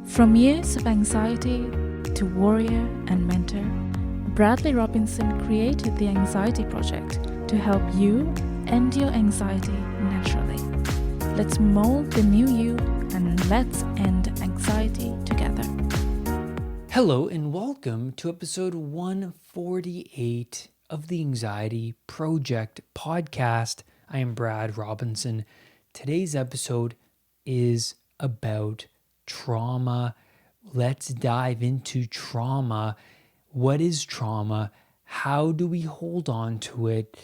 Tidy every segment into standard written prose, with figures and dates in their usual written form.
From years of anxiety to warrior and mentor, Bradley Robinson created the Anxiety Project to help you end your anxiety naturally. Let's mold the new you and let's end anxiety together. Hello and welcome to episode 148 of the Anxiety Project podcast. I am Brad Robinson. Today's episode is about trauma. Let's dive into trauma. What is trauma? How do we hold on to it?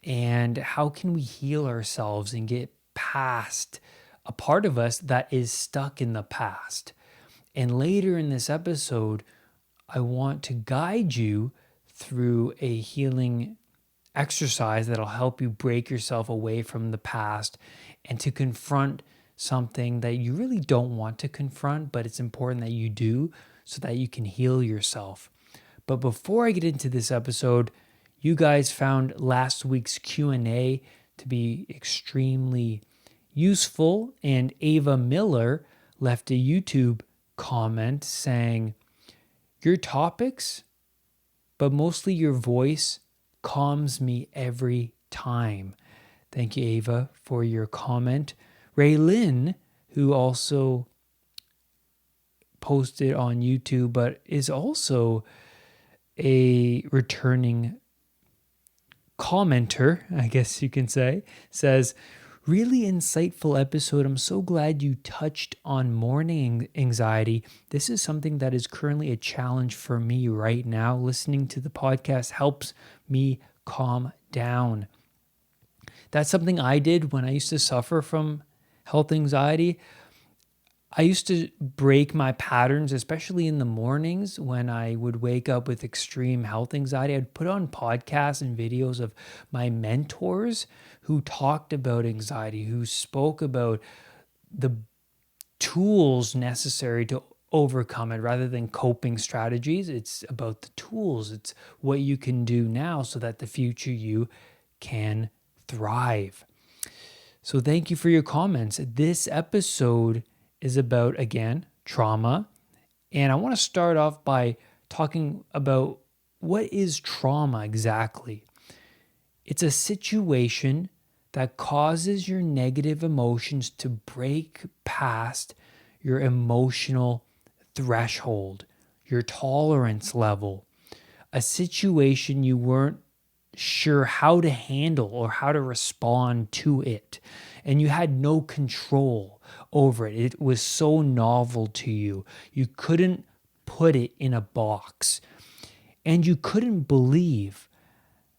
And how can we heal ourselves and get past a part of us that is stuck in the past? And later in this episode, I want to guide you through a healing exercise that'll help you break yourself away from the past and to confront something that you really don't want to confront, but it's important that you do so that you can heal yourself. But before I get into this episode, you guys found last week's Q&A to be extremely useful, and Ava Miller left a YouTube comment saying, "Your topics, but mostly your voice, calms me every time." Thank you, Ava, for your comment. Ray Lynn, who also posted on YouTube, but is also a returning commenter, I guess you can say, says, "Really insightful episode. I'm so glad you touched on morning anxiety. This is something that is currently a challenge for me right now. Listening to the podcast helps me calm down." That's something I did when I used to suffer from health anxiety. I used to break my patterns, especially in the mornings when I would wake up with extreme health anxiety. I'd put on podcasts and videos of my mentors who talked about anxiety, who spoke about the tools necessary to overcome it rather than coping strategies. It's about the tools. It's what you can do now so that the future you can thrive. So thank you for your comments. This episode is about, again, trauma. And I want to start off by talking about what is trauma exactly. It's a situation that causes your negative emotions to break past your emotional threshold, your tolerance level, a situation you weren't sure how to handle or how to respond to it, and you had no control over it. It was so novel to you. You couldn't put it in a box, and you couldn't believe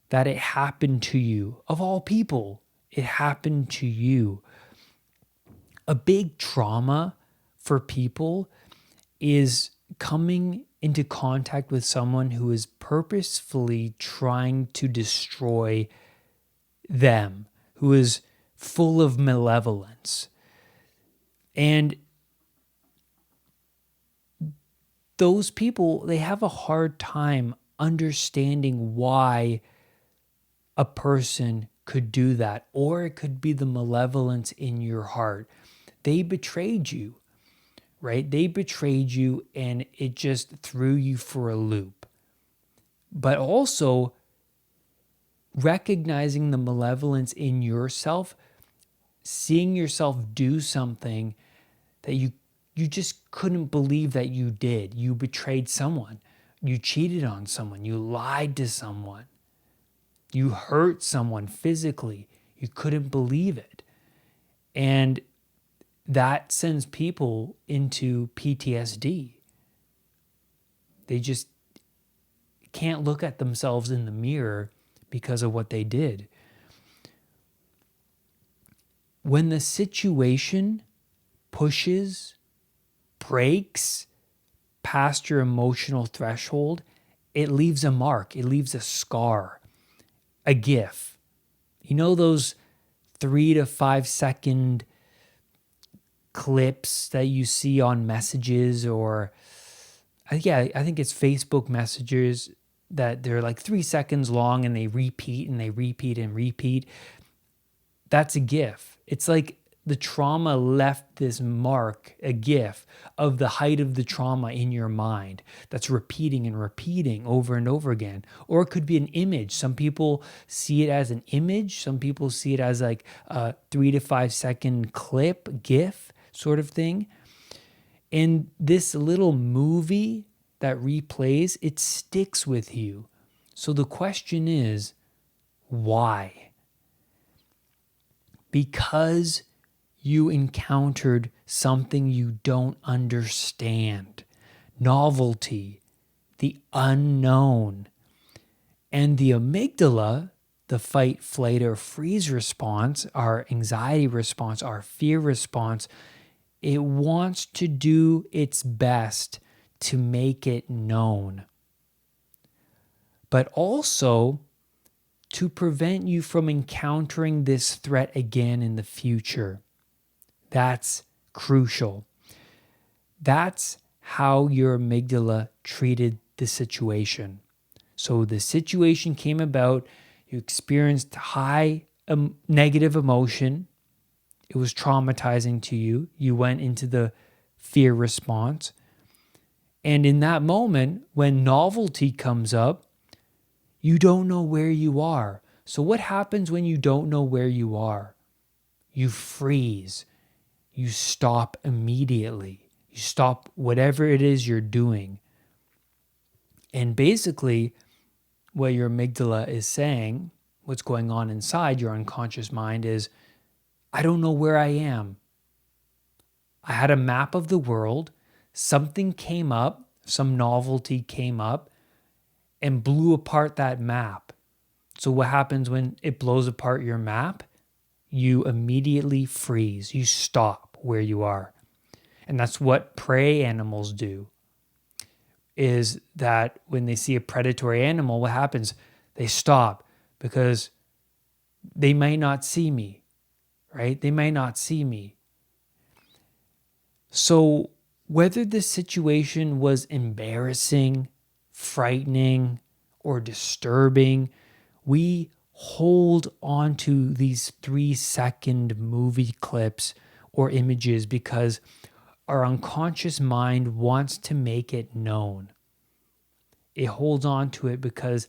that it happened to you. Of all people, it happened to you. A big trauma for people is coming into contact with someone who is purposefully trying to destroy them, who is full of malevolence. And those people, they have a hard time understanding why a person could do that, or it could be the malevolence in your heart. They betrayed you. Right? They betrayed you and it just threw you for a loop. But also recognizing the malevolence in yourself, seeing yourself do something that you just couldn't believe that you did. You betrayed someone. You cheated on someone. You lied to someone. You hurt someone physically. You couldn't believe it. And that sends people into PTSD. They just can't look at themselves in the mirror because of what they did. When the situation pushes, breaks past your emotional threshold, it leaves a mark. It leaves a scar, a GIF. You know those 3 to 5 second clips that you see on messages, or I think it's Facebook messages that they're like 3 seconds long and they repeat and they repeat and repeat. That's a GIF. It's like the trauma left this mark, a GIF of the height of the trauma in your mind that's repeating and repeating over and over again. Or it could be an image. Some people see it as an image. Some people see it as like a 3 to 5 second clip, GIF sort of thing. And this little movie that replays, it sticks with you. So the question is, why? Because you encountered something you don't understand, novelty, the unknown. And the amygdala, the fight, flight, or freeze response, our anxiety response, our fear response, it wants to do its best to make it known, but also to prevent you from encountering this threat again in the future. That's crucial. That's how your amygdala treated the situation. So the situation came about, you experienced high negative emotion. It was traumatizing to you. You went into the fear response. And in that moment, when novelty comes up, you don't know where you are. So what happens when you don't know where you are? You freeze. You stop immediately. You stop whatever it is you're doing. And basically, what your amygdala is saying, what's going on inside your unconscious mind is, I don't know where I am. I had a map of the world. Something came up, some novelty came up and blew apart that map. So what happens when it blows apart your map? You immediately freeze. You stop where you are. And that's what prey animals do, is that when they see a predatory animal, what happens? They stop because they may not see me, right? They may not see me. So whether the situation was embarrassing, frightening, or disturbing, we hold on to these 3-second movie clips or images because our unconscious mind wants to make it known. It holds on to it because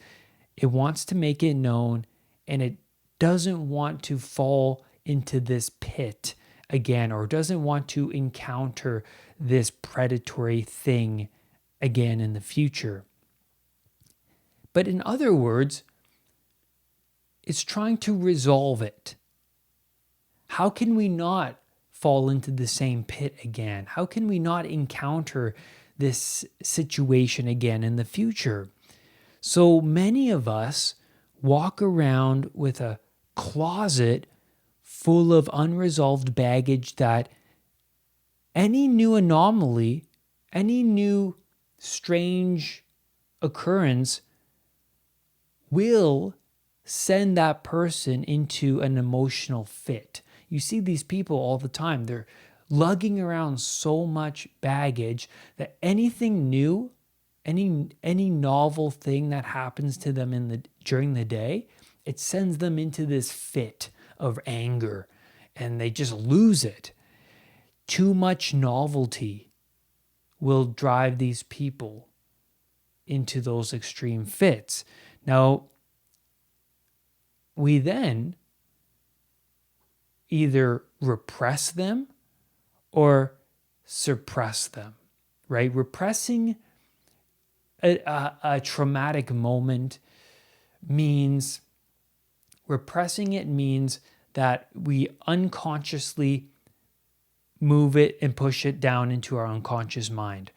it wants to make it known, and it doesn't want to fall into this pit again, or doesn't want to encounter this predatory thing again in the future. But in other words, it's trying to resolve it. How can we not fall into the same pit again? How can we not encounter this situation again in the future? So many of us walk around with a closet full of unresolved baggage that any new anomaly, any new strange occurrence will send that person into an emotional fit. You see these people all the time. They're lugging around so much baggage that anything new, any novel thing that happens to them during the day, it sends them into this fit of anger, and they just lose it. Too much novelty will drive these people into those extreme fits. Now, we then either repress them or suppress them, right? Repressing a traumatic moment means that we unconsciously move it and push it down into our unconscious mind.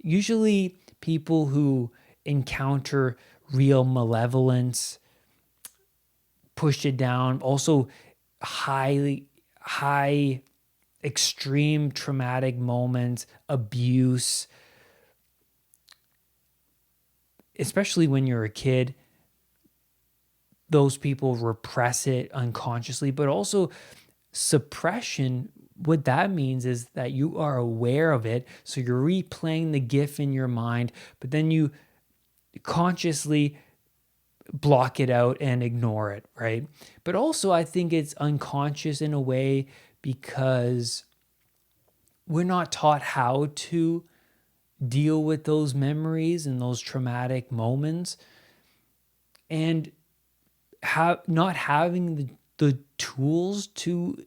Usually people who encounter real malevolence push it down. Also high extreme traumatic moments, abuse, especially when you're a kid, those people repress it unconsciously. But also suppression, what that means is that you are aware of it, so you're replaying the GIF in your mind, but then you consciously block it out and ignore it, right? But also I think it's unconscious in a way because we're not taught how to deal with those memories and those traumatic moments. And not having the tools to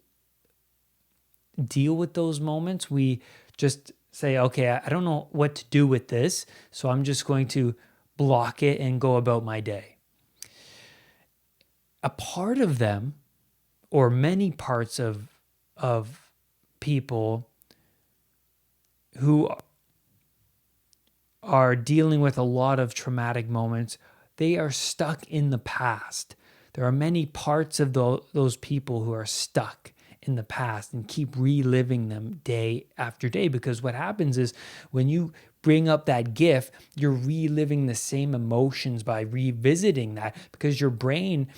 deal with those moments, we just say, okay, I don't know what to do with this, so I'm just going to block it and go about my day. A part of them, or many parts of people who are dealing with a lot of traumatic moments, they are stuck in the past. There are many parts of those people who are stuck in the past and keep reliving them day after day, because what happens is when you bring up that GIF, you're reliving the same emotions by revisiting that, because your brain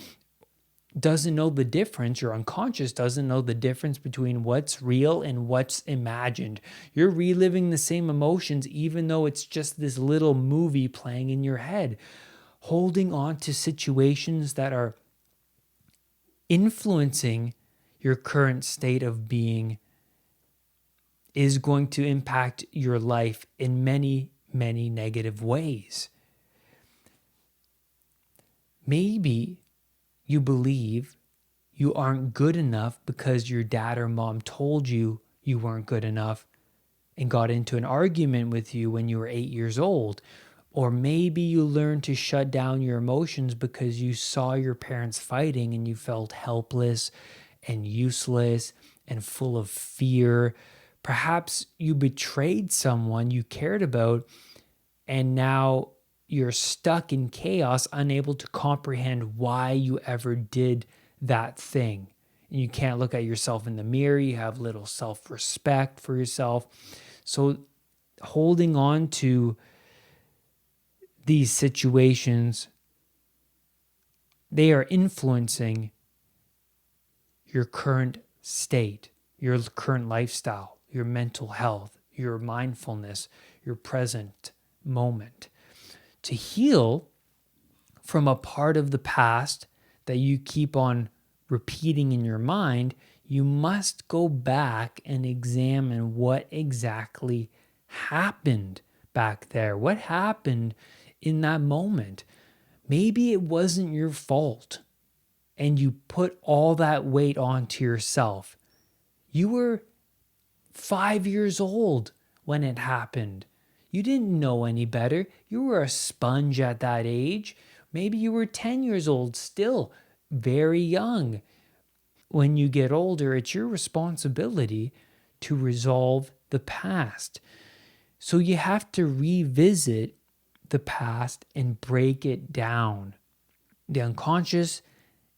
doesn't know the difference. Your unconscious doesn't know the difference between what's real and what's imagined. You're reliving the same emotions, even though it's just this little movie playing in your head. Holding on to situations that are influencing your current state of being is going to impact your life in many, many negative ways. Maybe you believe you aren't good enough because your dad or mom told you you weren't good enough and got into an argument with you when you were 8 years old. Or maybe you learned to shut down your emotions because you saw your parents fighting and you felt helpless and useless and full of fear. Perhaps you betrayed someone you cared about, and now you're stuck in chaos, unable to comprehend why you ever did that thing. And you can't look at yourself in the mirror. You have little self-respect for yourself. So holding on to these situations, they are influencing your current state, your current lifestyle, your mental health, your mindfulness, your present moment. To heal from a part of the past that you keep on repeating in your mind, you must go back and examine what exactly happened back there. What happened in that moment? Maybe it wasn't your fault and you put all that weight onto yourself. You were 5 years old when it happened. You didn't know any better. You were a sponge at that age. Maybe you were 10 years old, still very young. When you get older, it's your responsibility to resolve the past. So you have to revisit the past and break it down. The unconscious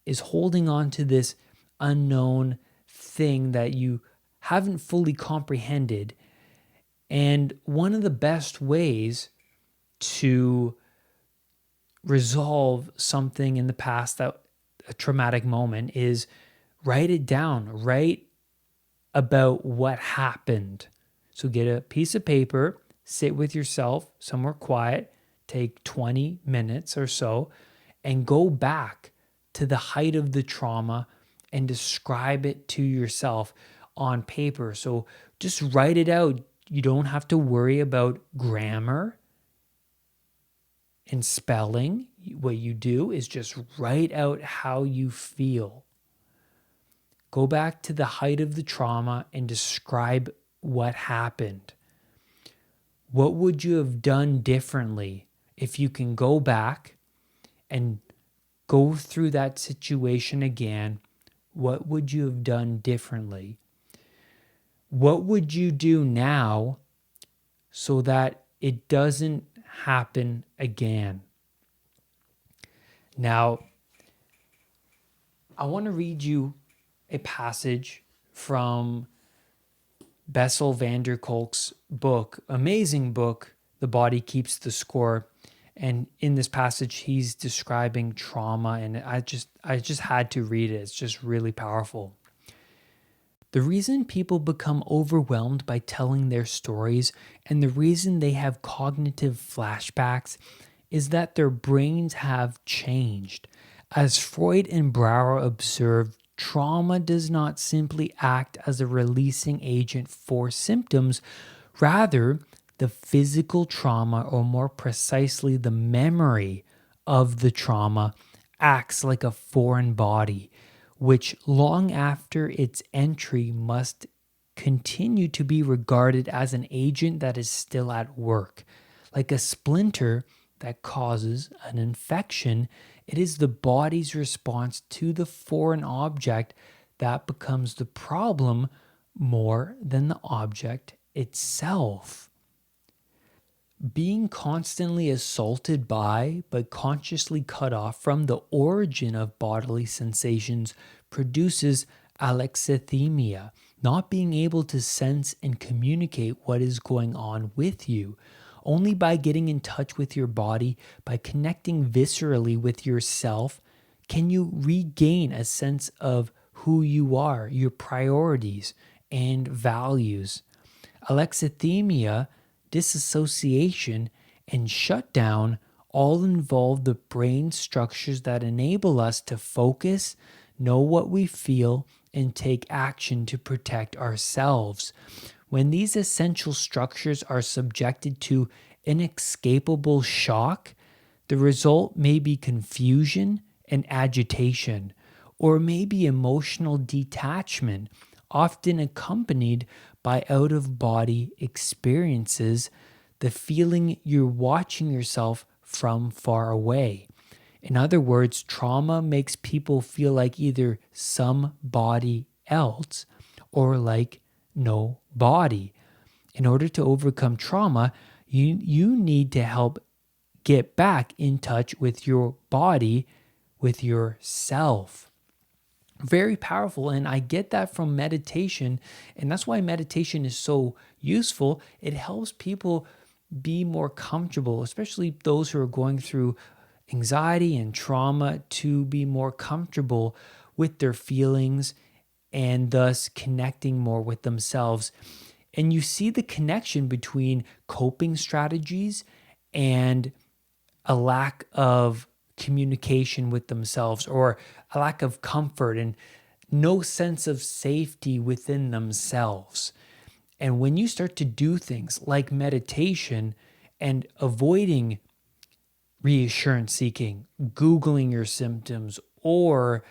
is holding on to this unknown thing that you haven't fully comprehended. And one of the best ways to resolve something in the past, that a traumatic moment, is write it down. Write about what happened. So get a piece of paper, sit with yourself somewhere quiet, take 20 minutes or so, and go back to the height of the trauma and describe it to yourself on paper. So just write it out. You don't have to worry about grammar and spelling. What you do is just write out how you feel. Go back to the height of the trauma and describe what happened. What would you have done differently if you can go back and go through that situation again? What would you have done differently? What would you do now so that it doesn't happen again? Now, I want to read you a passage from Bessel van der Kolk's book, amazing book, The Body Keeps the Score. And in this passage, he's describing trauma, and I just had to read it. It's just really powerful. The reason people become overwhelmed by telling their stories and the reason they have cognitive flashbacks is that their brains have changed. As Freud and Brauer observed trauma does not simply act as a releasing agent for symptoms. Rather, the physical trauma, or more precisely, the memory of the trauma, acts like a foreign body, which long after its entry must continue to be regarded as an agent that is still at work. Like a splinter that causes an infection, it is the body's response to the foreign object that becomes the problem more than the object itself. Being constantly assaulted by, but consciously cut off from the origin of bodily sensations produces alexithymia, not being able to sense and communicate what is going on with you. Only by getting in touch with your body, by connecting viscerally with yourself, can you regain a sense of who you are, your priorities, and values. Alexithymia, disassociation, and shutdown all involve the brain structures that enable us to focus, know what we feel, and take action to protect ourselves. When these essential structures are subjected to inescapable shock, the result may be confusion and agitation, or maybe emotional detachment, often accompanied by out of body experiences, the feeling you're watching yourself from far away. In other words, trauma makes people feel like either somebody else or like no body. In order to overcome trauma, you need to help get back in touch with your body, with yourself. Very powerful. And I get that from meditation. And that's why meditation is so useful. It helps people be more comfortable, especially those who are going through anxiety and trauma, to be more comfortable with their feelings and thus connecting more with themselves. And you see the connection between coping strategies and a lack of communication with themselves, or a lack of comfort and no sense of safety within themselves. And when you start to do things like meditation and avoiding reassurance seeking, Googling your symptoms, or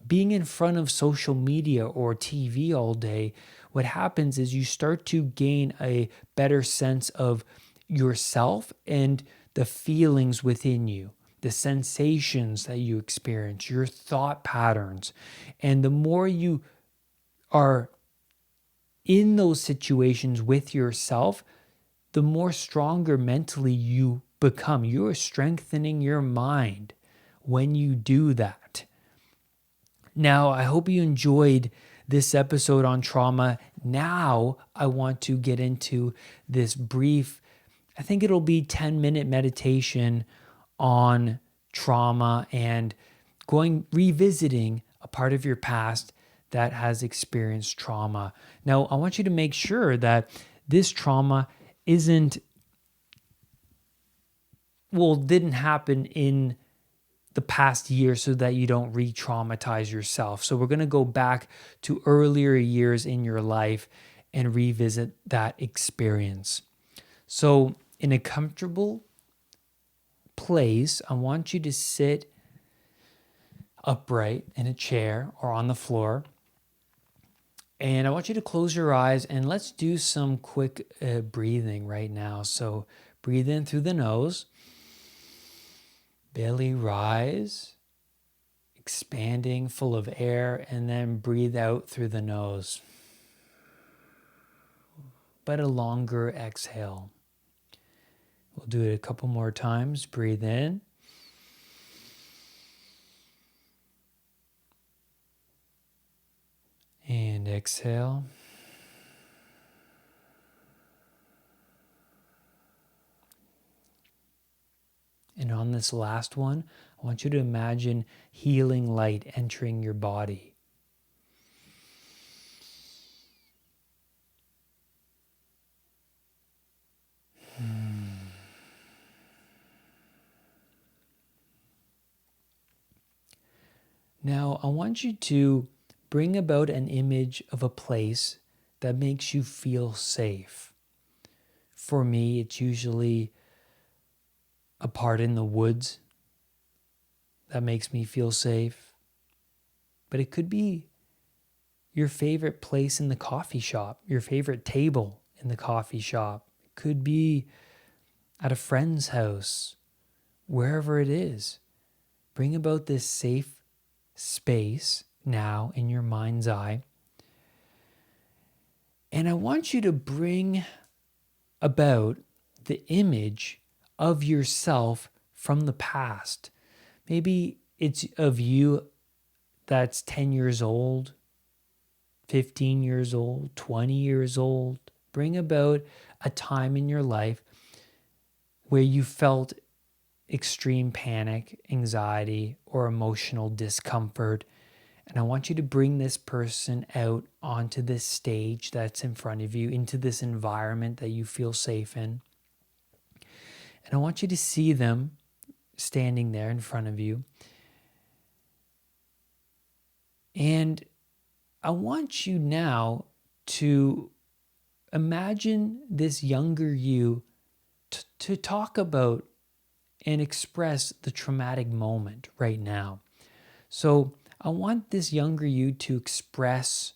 being in front of social media or TV all day, what happens is you start to gain a better sense of yourself and the feelings within you, the sensations that you experience, your thought patterns. And the more you are in those situations with yourself, the more stronger mentally you become. You are strengthening your mind when you do that. Now, I hope you enjoyed this episode on trauma. Now, I want to get into this brief, I think it'll be 10-minute meditation on trauma and revisiting a part of your past that has experienced trauma. Now, I want you to make sure that this trauma didn't happen in the past year so that you don't re-traumatize yourself. So we're going to go back to earlier years in your life and revisit that experience. So in a comfortable place, I want you to sit upright in a chair or on the floor. And I want you to close your eyes and let's do some quick breathing right now. So breathe in through the nose, belly rise, expanding, full of air, and then breathe out through the nose. But a longer exhale. We'll do it a couple more times. Breathe in. And exhale. And on this last one, I want you to imagine healing light entering your body. Now, I want you to bring about an image of a place that makes you feel safe. For me, it's usually a part in the woods that makes me feel safe. But it could be your favorite place in the coffee shop, your favorite table in the coffee shop. It could be at a friend's house, wherever it is. Bring about this safe space now in your mind's eye. And I want you to bring about the image of yourself from the past. Maybe it's of you that's 10 years old, 15 years old, 20 years old. Bring about a time in your life where you felt extreme panic, anxiety, or emotional discomfort. And I want you to bring this person out onto this stage that's in front of you, into this environment that you feel safe in. And I want you to see them standing there in front of you. And I want you now to imagine this younger you to talk about and express the traumatic moment right now. So I want this younger you to express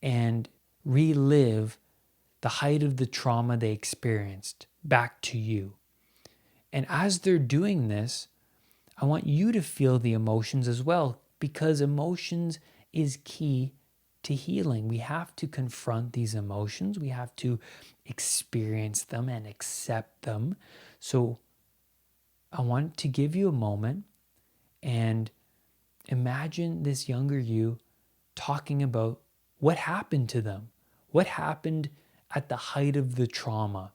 and relive the height of the trauma they experienced back to you. And as they're doing this, I want you to feel the emotions as well, because emotions is key to healing. We have to confront these emotions. We have to experience them and accept them. So I want to give you a moment and imagine this younger you talking about what happened to them, what happened at the height of the trauma,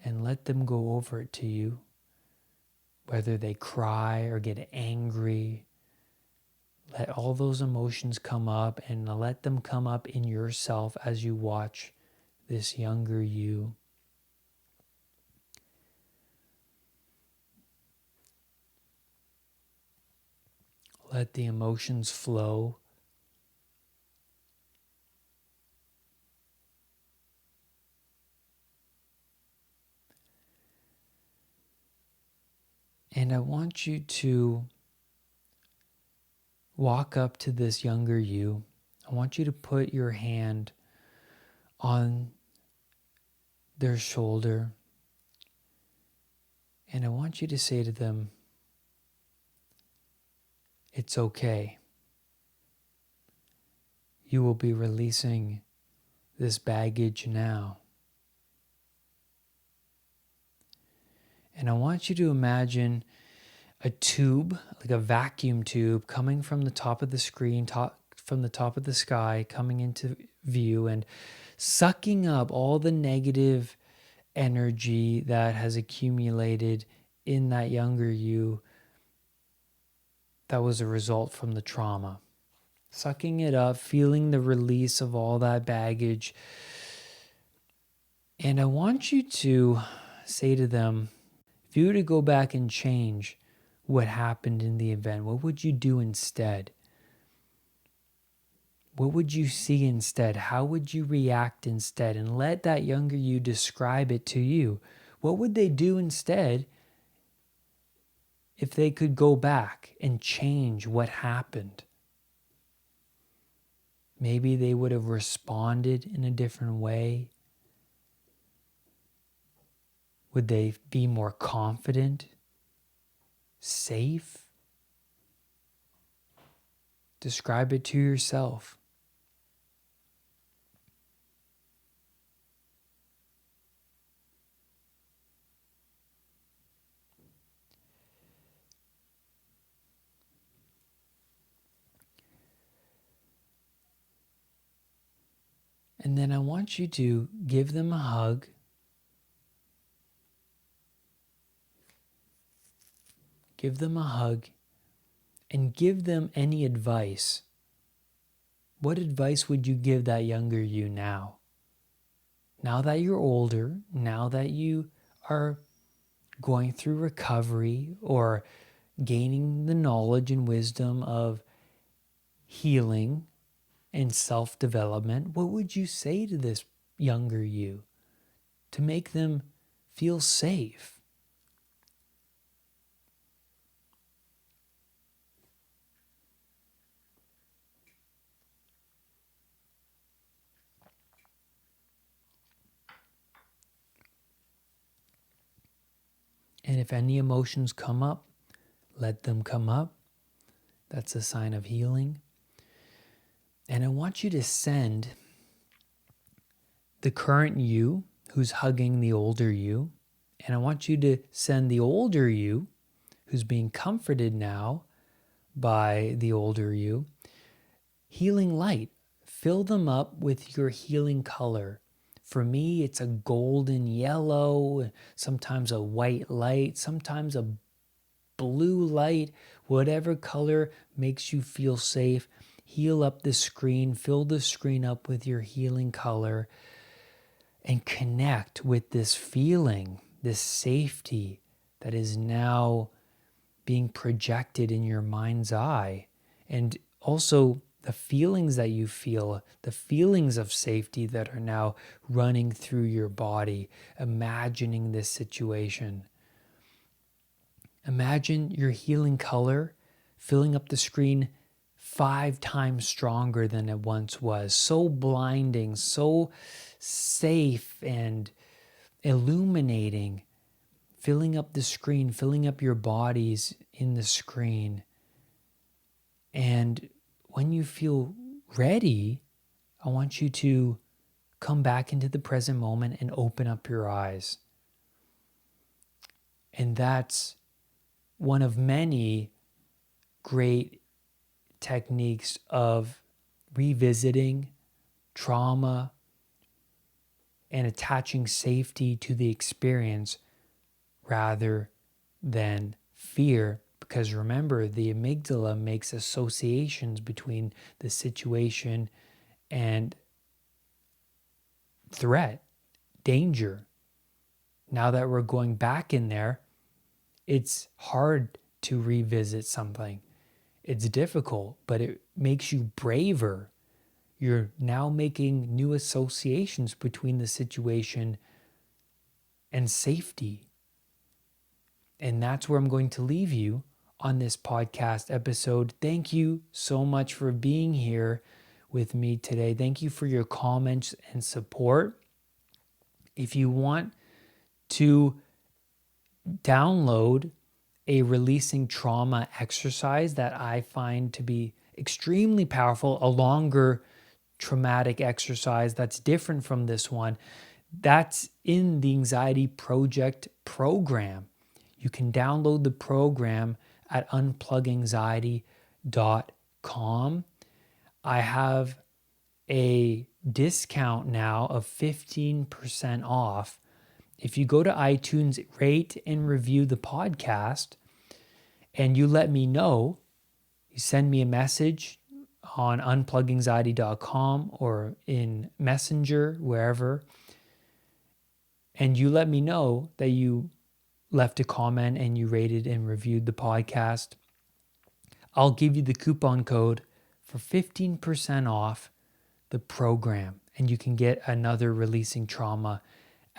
and let them go over it to you, whether they cry or get angry. Let all those emotions come up, and let them come up in yourself as you watch this younger you. Let the emotions flow. And I want you to walk up to this younger you. I want you to put your hand on their shoulder. And I want you to say to them, "It's okay. You will be releasing this baggage now." And I want you to imagine a tube, like a vacuum tube, coming from the top of the screen, from the top of the sky, coming into view and sucking up all the negative energy that has accumulated in that younger you that was a result from the trauma. Sucking it up, feeling the release of all that baggage. And I want you to say to them, if you were to go back and change what happened in the event, what would you do instead? What would you see instead? How would you react instead? And let that younger you describe it to you. What would they do instead if they could go back and change what happened? Maybe they would have responded in a different way. Would they be more confident? Safe? Describe it to yourself. And then I want you to give them a hug. Give them a hug and give them any advice. What advice would you give that younger you now? Now that you're older, now that you are going through recovery, or gaining the knowledge and wisdom of healing and self-development, what would you say to this younger you to make them feel safe? And if any emotions come up, let them come up. That's a sign of healing. And I want you to send the current you who's hugging the older you, and I want you to send the older you who's being comforted now by the older you, healing light. Fill them up with your healing color. For me, it's a golden yellow, sometimes a white light, sometimes a blue light, whatever color makes you feel safe. Heal up the screen, fill the screen up with your healing color, and connect with this feeling, this safety that is now being projected in your mind's eye. And also the feelings that you feel, the feelings of safety that are now running through your body, imagining this situation. Imagine your healing color filling up the screen 5 times stronger than it once was. So blinding, so safe and illuminating, filling up the screen, filling up your bodies in the screen. And when you feel ready, I want you to come back into the present moment and open up your eyes. And that's one of many great techniques of revisiting trauma and attaching safety to the experience rather than fear. Because remember, the amygdala makes associations between the situation and threat, danger. Now that we're going back in there, it's hard to revisit something. It's difficult, but it makes you braver. You're now making new associations between the situation and safety. And that's where I'm going to leave you on this podcast episode. Thank you so much for being here with me today. Thank you for your comments and support. If you want to download a releasing trauma exercise that I find to be extremely powerful, a longer traumatic exercise that's different from this one, that's in the Anxiety Project program. You can download the program at unpluganxiety.com. I have a discount now of 15% off. If you go to iTunes, rate and review the podcast, and you let me know, you send me a message on unpluganxiety.com or in Messenger, wherever, and you let me know that you left a comment and you rated and reviewed the podcast, I'll give you the coupon code for 15% off the program, and you can get another releasing trauma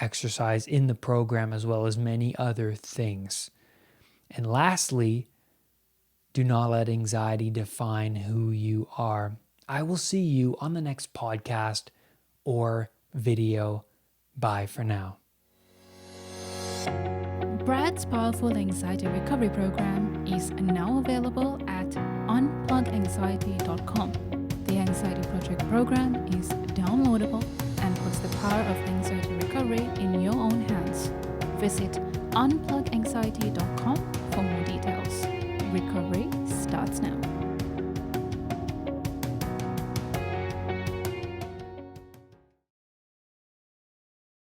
exercise in the program as well as many other things. And lastly, do not let anxiety define who you are. I will see you on the next podcast or video. Bye for now. Brad's powerful anxiety recovery program is now available at unpluganxiety.com. The Anxiety Project program is downloadable and puts the power of anxiety recovery in your own hands. Visit unpluganxiety.com for more details. Recovery starts now.